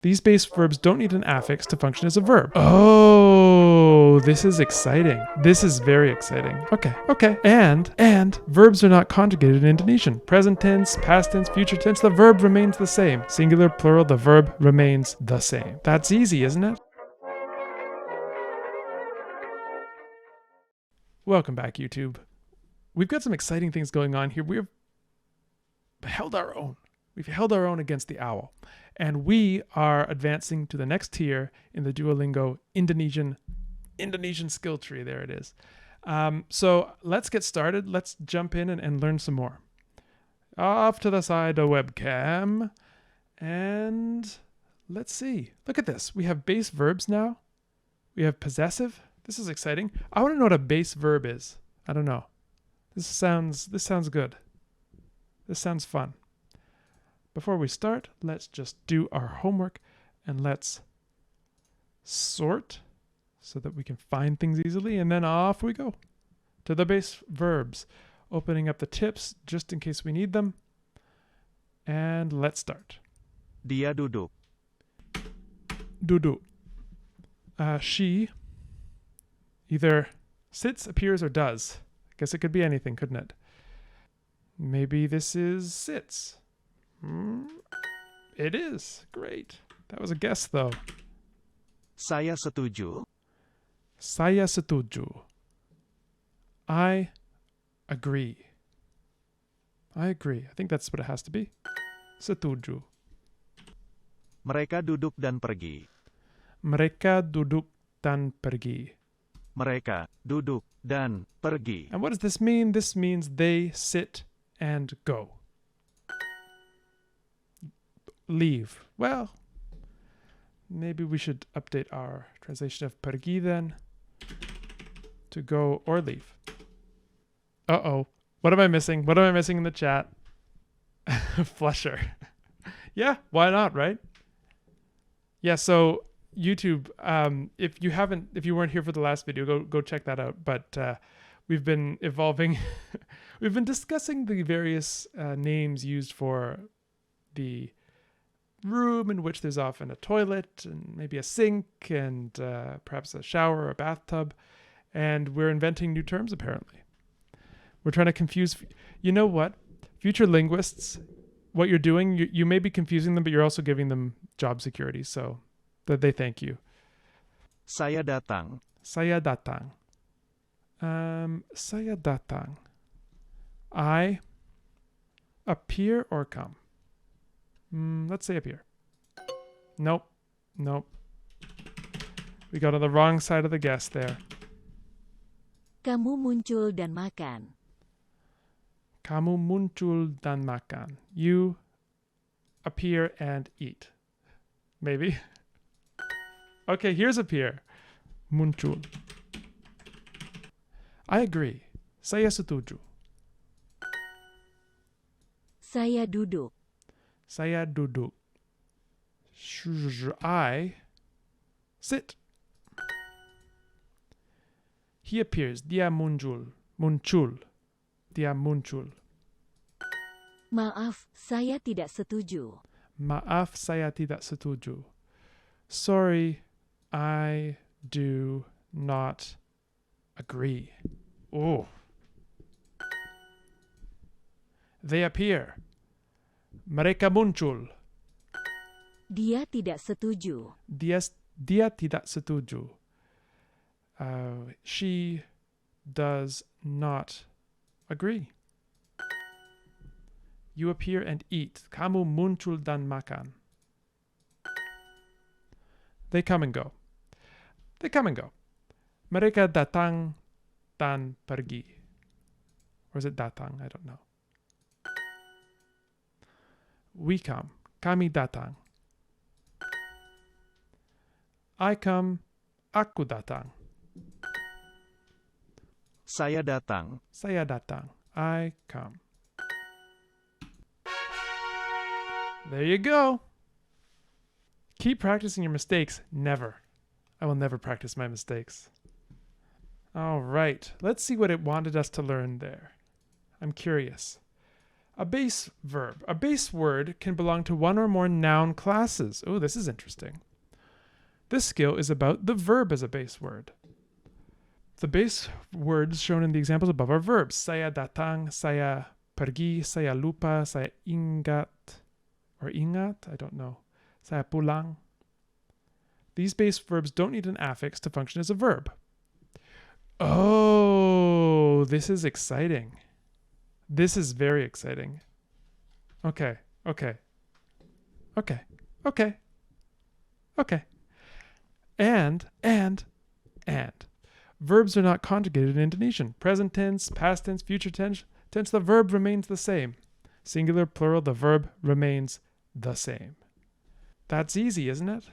These base verbs don't need an affix to function as a verb. Oh, this is exciting. This is very exciting. Okay. And verbs are not conjugated in Indonesian. Present tense, past tense, future tense, the verb remains the same. Singular, plural, the verb remains the same. That's easy, isn't it? Welcome back, YouTube. We've got some exciting things going on here. We've held our own. We've held our own against the owl. And we are advancing to the next tier in the Duolingo Indonesian skill tree. There it is. So let's get started. Let's jump in and learn some more. Off to the side of webcam. And let's see. Look at this. We have base verbs now. We have possessive. This is exciting. I want to know what a base verb is. I don't know. This sounds good. This sounds fun. Before we start, let's just do our homework and let's sort so that we can find things easily, and then off we go to the base verbs, opening up the tips just in case we need them. And let's start. Dia duduk. Duduk. She either sits, appears, or does. I guess it could be anything, couldn't it? Maybe this is sits. It is. Great. That was a guess, though. Saya setuju. Saya setuju. I agree. I agree. I think that's what it has to be. Setuju. Mereka duduk dan pergi. Mereka duduk dan pergi. Mereka duduk dan pergi. And what does this mean? This means they sit and go. Leave. Well, maybe we should update our translation of pergi then to go or leave. Uh-oh. What am I missing? What am I missing in the chat? Flusher. Yeah, why not, right? Yeah, so YouTube, if you weren't here for the last video, go check that out. But we've been evolving. We've been discussing the various names used for the room in which there's often a toilet and maybe a sink and perhaps a shower or a bathtub. And we're inventing new terms, apparently. We're trying to confuse. You know what? Future linguists, what you're doing, you may be confusing them, but you're also giving them job security. So that they thank you. Saya datang. Saya datang. Saya datang. I appear or come. Let's say appear. Nope. We got on the wrong side of the guess there. Kamu muncul dan makan. Kamu muncul dan makan. You appear and eat. Maybe. Okay, here's appear. Muncul. I agree. Saya setuju. Saya duduk. Saya duduk. I sit. He appears. Dia muncul. Muncul. Dia muncul. Maaf, saya tidak setuju. Maaf, saya tidak setuju. Sorry, I do not agree. Oh. They appear. Mereka muncul. Dia tidak setuju. Dia tidak setuju. She does not agree. You appear and eat. Kamu muncul dan makan. They come and go. They come and go. Mereka datang dan pergi. Or is it datang? I don't know. We come. Kami datang. I come. Aku datang. Saya datang. Saya datang. I come. There you go. Keep practicing your mistakes. Never. I will never practice my mistakes. All right. Let's see what it wanted us to learn there. I'm curious. A base verb. A base word can belong to one or more noun classes. Oh, this is interesting. This skill is about the verb as a base word. The base words shown in the examples above are verbs. Saya datang, saya pergi, saya lupa, saya ingat, or ingat, I don't know. Saya pulang. These base verbs don't need an affix to function as a verb. Oh, this is exciting. This is very exciting. Okay. And. Verbs are not conjugated in Indonesian. Present tense, past tense, future tense, the verb remains the same. Singular, plural, the verb remains the same. That's easy, isn't it?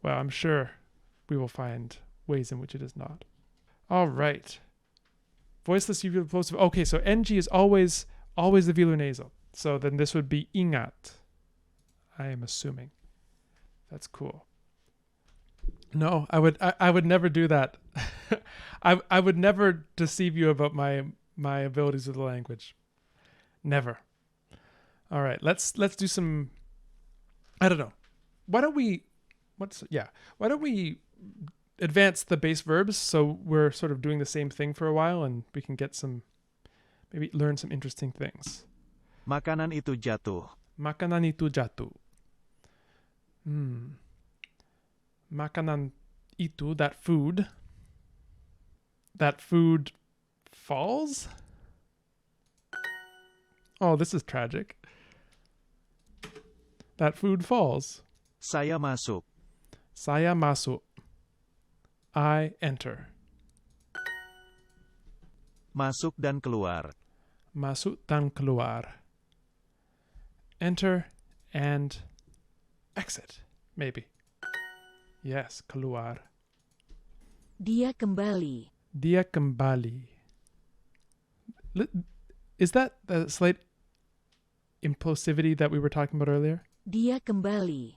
Well, I'm sure we will find ways in which it is not. All right. Voiceless uvular plosive. Okay, so ng is always the velar nasal. So then this would be ingat. I am assuming. That's cool. No, I would never do that. I would never deceive you about my abilities with the language. Never. All right, let's do some. I don't know. Why don't we advance the base verbs so we're sort of doing the same thing for a while and we can get maybe learn some interesting things. Makanan itu jatuh. Makanan itu jatuh. Makanan itu, that food falls? Oh, this is tragic. That food falls. Saya masuk. Saya masuk. I enter. Masuk dan keluar. Masuk dan keluar. Enter and exit, maybe. Yes, keluar. Dia kembali. Dia kembali. Is that the slight implosivity that we were talking about earlier? Dia kembali.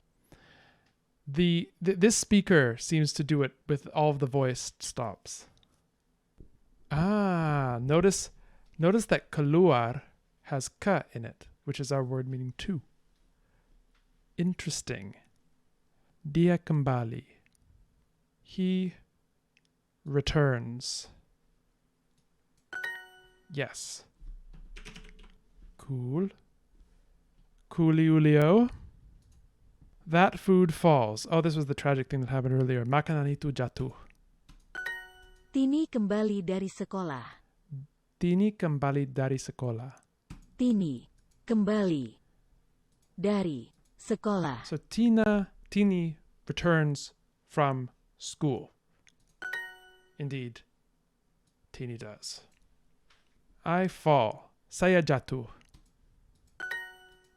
This speaker seems to do it with all of the voice stops. Notice that keluar has ka in it, which is our word meaning to. Interesting. Dia kembali. He returns. Yes. Cool. Coolio. That food falls. Oh, this was the tragic thing that happened earlier. Makanan itu jatuh. Tini kembali dari sekolah. Tini kembali dari sekolah. Tini kembali dari sekolah. So Tini returns from school. Indeed, Tini does. I fall. Saya jatuh.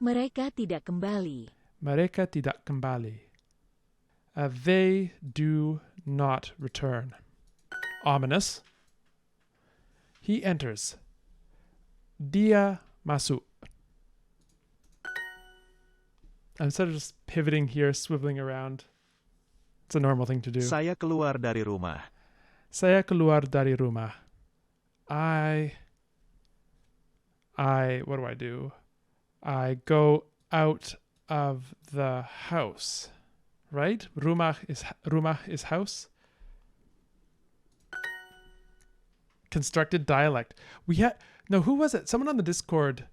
Mereka tidak kembali. Mereka tidak kembali. They do not return. Ominous. He enters. Dia masuk. I'm sort of just pivoting here, swiveling around. It's a normal thing to do. Saya keluar dari rumah. Saya keluar dari rumah. What do? I go out of the house. Right? Rumah is house. Constructed dialect. Who was it? Someone on the Discord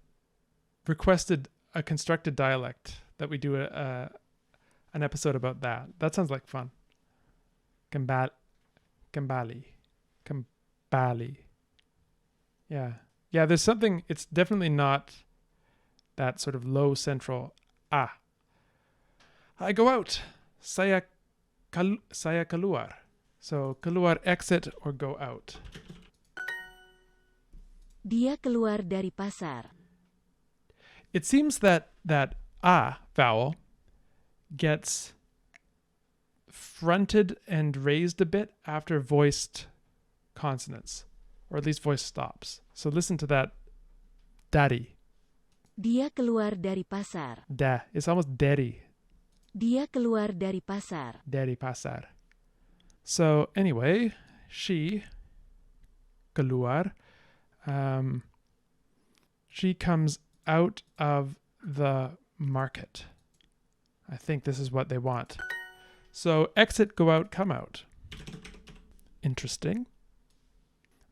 requested a constructed dialect that we do an episode about that. That sounds like fun. Kembali. Yeah. Yeah, there's something, it's definitely not that sort of low central I go out. Saya keluar. So keluar, exit or go out. Dia keluar dari pasar. It seems that a vowel gets fronted and raised a bit after voiced consonants, or at least voice stops. So listen to that. Daddy. Dia keluar dari pasar. Da. It's almost daddy. Dia keluar dari pasar. Dari pasar. So anyway, she keluar. She comes out of the market. I think this is what they want. So exit, go out, come out. Interesting.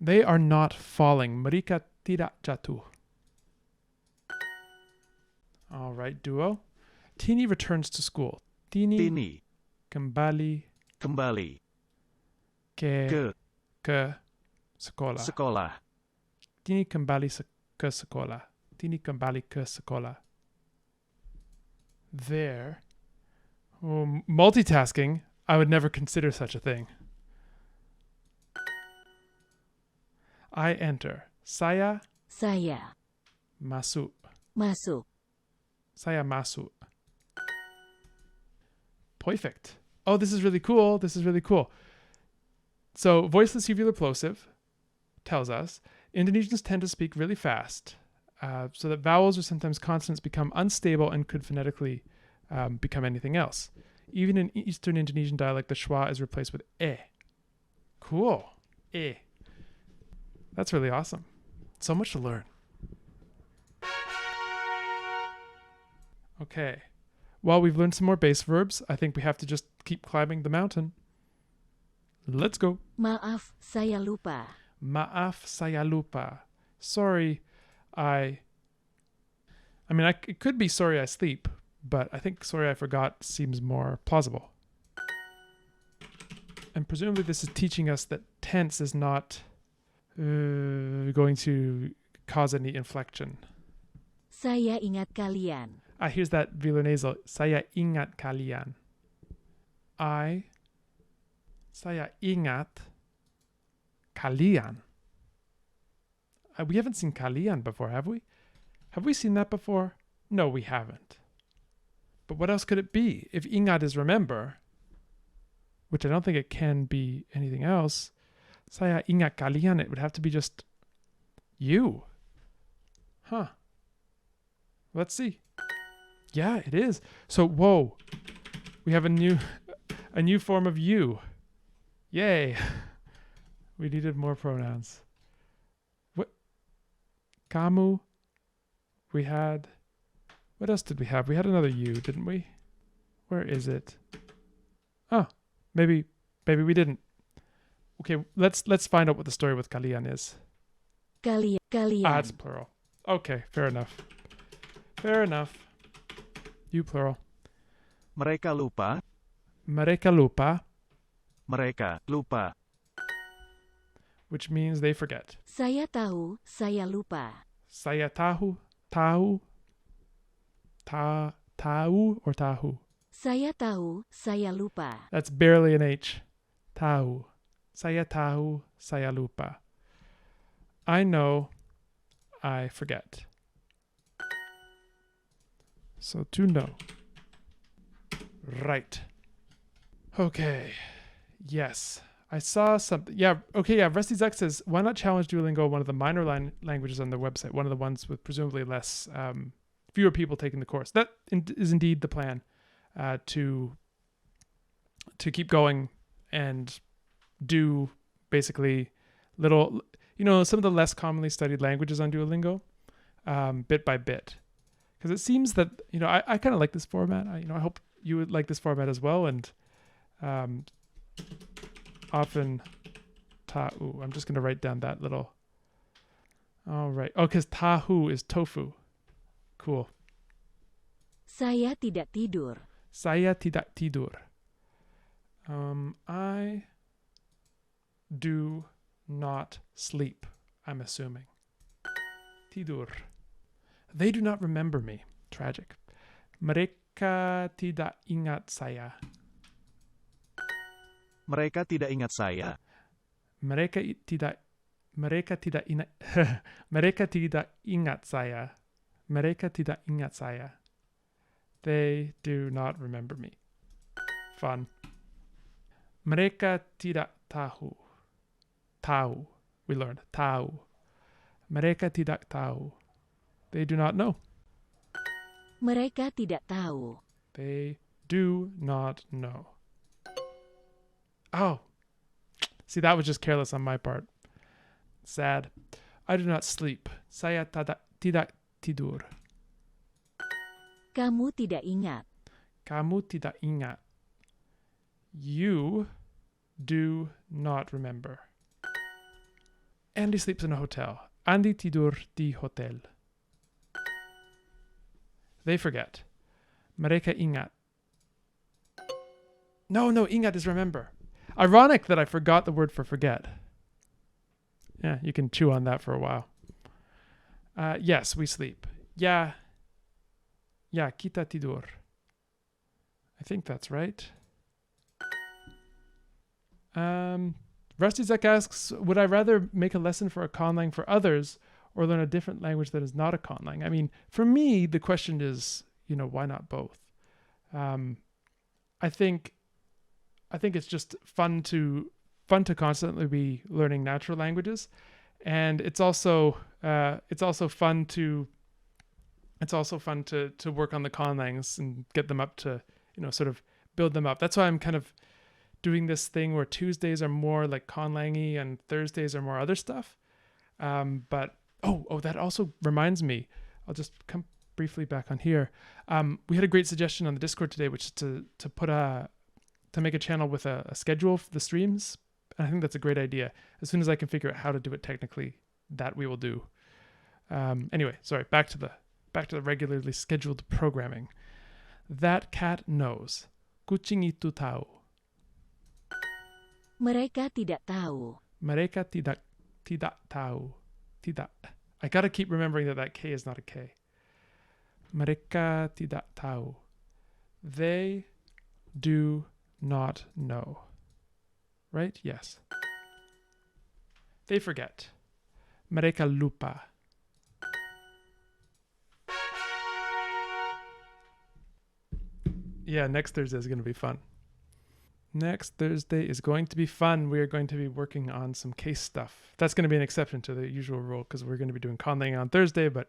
They are not falling. Mereka tidak jatuh. All right, Duo. Tini returns to school. Tini Tini, kembali kembali ke ke sekolah. sekolah. Tini kembali ke sekolah. Tini kembali ke sekolah. There. Oh, multitasking. I would never consider such a thing. I enter. Saya Saya masuk. masuk. Saya masuk. Perfect. Oh, this is really cool. This is really cool. So, voiceless uvular plosive tells us Indonesians tend to speak really fast, so that vowels or sometimes consonants become unstable and could phonetically become anything else. Even in Eastern Indonesian dialect, the schwa is replaced with e. Cool. E. That's really awesome. So much to learn. Okay. Well, we've learned some more base verbs. I think we have to just keep climbing the mountain. Let's go. Maaf, saya lupa. Maaf, saya lupa. Sorry, it could be sorry I sleep, but I think sorry I forgot seems more plausible. And presumably this is teaching us that tense is not going to cause any inflection. Saya ingat kalian. Here's that velar nasal. Saya ingat kalian. Saya ingat kalian. We haven't seen kalian before, have we? Have we seen that before? No, we haven't. But what else could it be? If ingat is remember, which I don't think it can be anything else, saya ingat kalian, it would have to be just you. Huh. Let's see. Yeah, it is. So, whoa. We have a new form of you. Yay. We needed more pronouns. What? Kamu. We had... What else did we have? We had another you, didn't we? Where is it? Oh, maybe we didn't. Okay, let's find out what the story with kalian is. Kalian. It's plural. Okay, fair enough. Fair enough. You plural. Mereka lupa, Mereka lupa, mereka lupa. which means they forget. Saya tahu, saya lupa. Saya tahu or tahu. Saya tahu, saya lupa. That's barely an H. Tahu. Saya tahu, saya lupa. I know, I forget. So to know. Right. Okay. Yes. I saw something. Yeah. Okay. Yeah. Rusty Zuck says, why not challenge Duolingo, one of the minor languages on their website, one of the ones with presumably less, fewer people taking the course. That is indeed the plan, to keep going and do basically little, some of the less commonly studied languages on Duolingo, bit by bit. Because it seems that, I kind of like this format. I hope you would like this format as well. And often, I'm just going to write down that little. All right. Oh, because tahu is tofu. Cool. Saya tidak tidur. Saya tidak tidur. I do not sleep, I'm assuming. Tidur. They do not remember me. Tragic. Mereka tidak ingat saya. Mereka tidak ingat saya. Mereka tidak ingat saya. Mereka tidak ingat saya. They do not remember me. Fun. Mereka tidak tahu. Tahu. We learned. Tahu. Mereka tidak tahu. They do not know. Mereka tidak tahu. They do not know. Oh. See, that was just careless on my part. Sad. I do not sleep. Saya tidak tidur. Kamu tidak ingat. Kamu tidak ingat. You do not remember. Andy sleeps in a hotel. Andy tidur di hotel. They forget. Mereka ingat. No, ingat is remember. Ironic that I forgot the word for forget. Yeah, you can chew on that for a while. Yes, we sleep. Ya, kita tidur. I think that's right. Rusty Zuck asks, would I rather make a lesson for a conlang for others or learn a different language that is not a conlang? I mean, for me, the question is, why not both? I think it's just fun to constantly be learning natural languages, and it's also fun to work on the conlangs and get them up to sort of build them up. That's why I'm kind of doing this thing where Tuesdays are more like conlangy and Thursdays are more other stuff. But that also reminds me, I'll just come briefly back on here. We had a great suggestion on the Discord today, which is to make a channel with a schedule for the streams. And I think that's a great idea. As soon as I can figure out how to do it technically, that we will do. Anyway, sorry, back to the regularly scheduled programming. That cat knows. Kucing itu tahu. Mereka tidak tahu. Mereka tidak tahu. Tidak. I gotta keep remembering that K is not a K. Mereka tidak tahu. They do not know. Right? Yes. They forget. Mereka lupa. Yeah, next Thursday is going to be fun. Next Thursday is going to be fun. We are going to be working on some case stuff. That's going to be an exception to the usual rule because we're going to be doing conlang on Thursday, but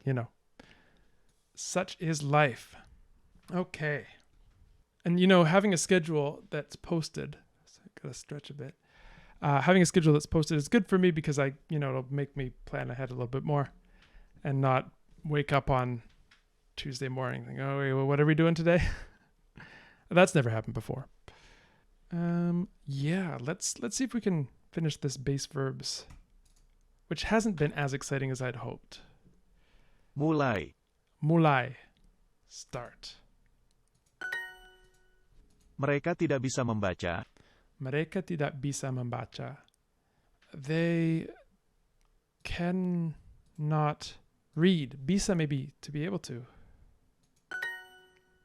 such is life. Okay. And having a schedule that's posted, so I gotta stretch a bit. Having a schedule that's posted is good for me because it'll make me plan ahead a little bit more and not wake up on Tuesday morning thinking, oh, wait, well, what are we doing today? That's never happened before. Let's see if we can finish this base verbs, which hasn't been as exciting as I'd hoped. Mulai. Mulai. Start. Mereka tidak bisa membaca. Mereka tidak bisa membaca. They cannot read. Bisa maybe to be able to.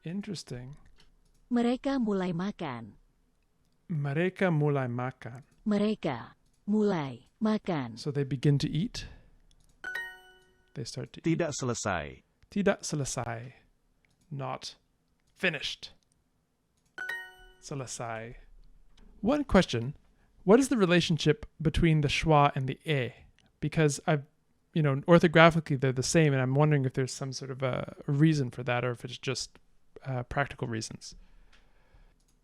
Interesting. Mereka mulai makan. Mereka mulai makan. Mereka mulai makan. So they begin to eat. They start to eat. Tidak selesai. Tidak selesai. Not finished. Selesai. One question. What is the relationship between the schwa and the e? Because orthographically they're the same, and I'm wondering if there's some sort of a reason for that or if it's just practical reasons.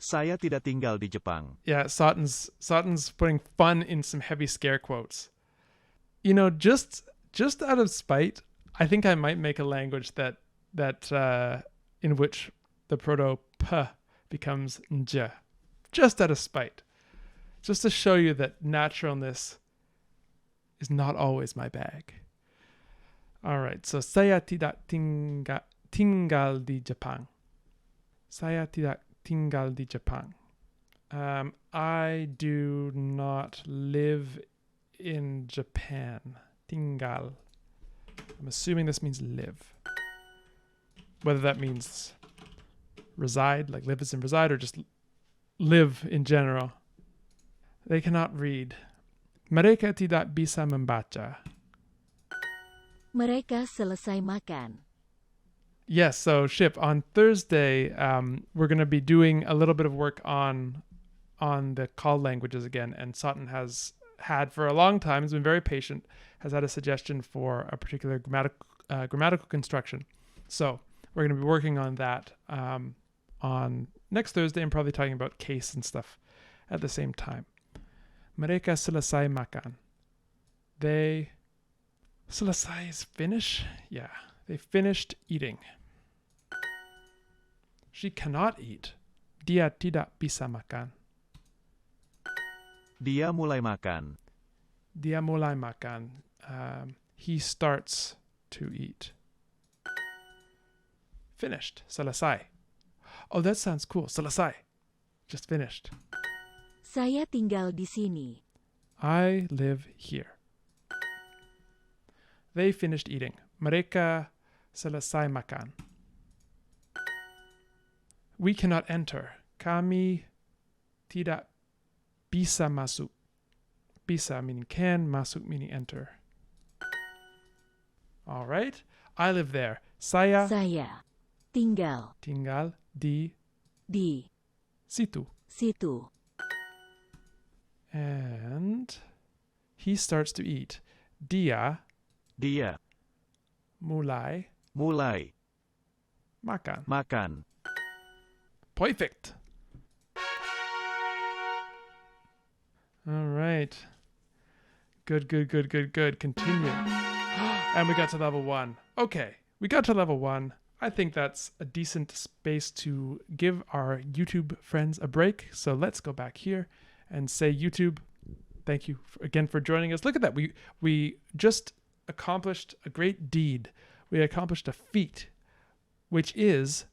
Saya tidak tinggal di Jepang. Yeah, Sauten's putting fun in some heavy scare quotes. Just out of spite, I think I might make a language that in which the proto p becomes nj. Just out of spite. Just to show you that naturalness is not always my bag. All right, so saya tidak tinggal di Jepang. Saya tidak tinggal di Jepang. I do not live in Japan. Tinggal. I'm assuming this means live. Whether that means reside, like live as in reside, or just live in general. They cannot read. Mereka tidak bisa membaca. Mereka selesai makan. Yes, so Ship, on Thursday, we're going to be doing a little bit of work on the call languages again, and Sutton has had for a long time, has been very patient, has had a suggestion for a particular grammatical construction. So we're going to be working on that on next Thursday and probably talking about case and stuff at the same time. Mereka selesai makan. Selesai is finish? Yeah, they finished eating. She cannot eat. Dia tidak bisa makan. Dia mulai makan. Dia mulai makan. He starts to eat. Finished. Selesai. Oh, that sounds cool. Selesai. Just finished. Saya tinggal di sini. I live here. They finished eating. Mereka selesai makan. We cannot enter. Kami tidak bisa masuk. Bisa meaning can, masuk meaning enter. All right. I live there. Saya Saya tinggal tinggal di di situ. situ. And he starts to eat. Dia Dia mulai mulai makan. makan. Perfect. All right. Good. Continue. And we got to level 1. Okay, we got to level 1. I think that's a decent space to give our YouTube friends a break. So let's go back here and say, YouTube, thank you again for joining us. Look at that. We just accomplished a great deed. We accomplished a feat, which is,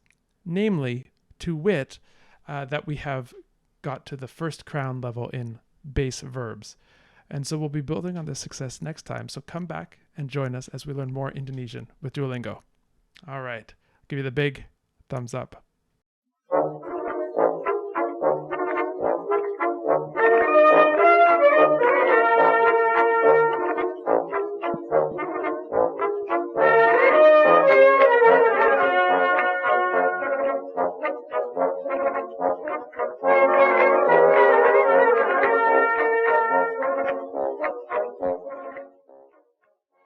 namely, to wit, that we have got to the first crown level in base verbs. And so we'll be building on this success next time. So come back and join us as we learn more Indonesian with Duolingo. All right. Give you the big thumbs up.